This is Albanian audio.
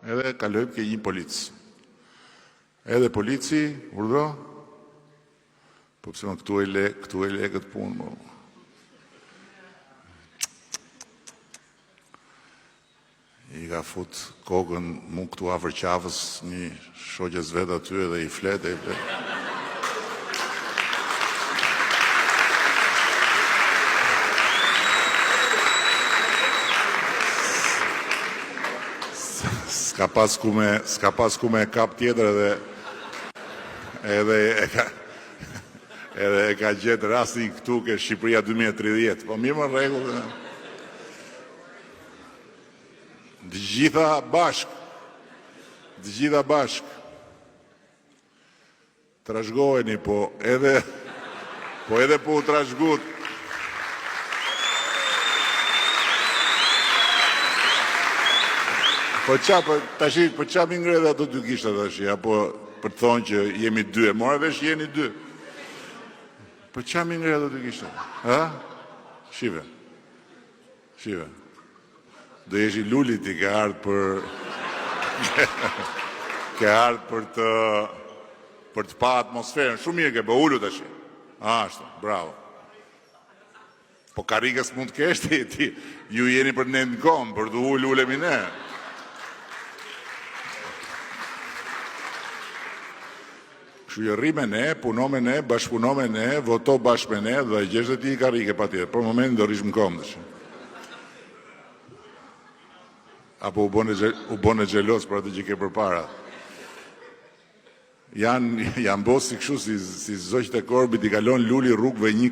edhe kalojmë ke një polic. Edhe polici, urdhro, po pse më këtu e le këtë punë, mo. I ka fut kokën mu këtu afër qafës, një shoqes vetë aty edhe i flet. S'ka pas ku me kap tjetër edhe e ka gjetë rastin këtu ke Shqipëria 2030. Po mirë më rregull. Të gjitha bashk. Trashgoheni, po edhe po u trashgut. Po qa mi ngre dhe ato dy kishta tashi, apo për të thonë që jemi dy, e mora vesh jeni dy. Po qa mi ngre dhe ato dy kishta? Ha? Shive. Do jesh i Luli ti ke ardhë për të pa atmosferën. Shumë mirë ke, po ullu tashi. Ashtu, bravo. Po karikës mund të kesh ti, ju jeni për ne në kom, për të ulemi ne. Kështu që rri me ne, puno me ne, bashkëpuno me ne, voto bashkë me ne, dhe gjesh dhe ti i karike pa tjetër. Për momentin do rish më kom dhe shumë. Apo u bone gjelos për atë që ke për para. Janë bosi kështu si zoqët e korbit, i kalon Luli rrugëve një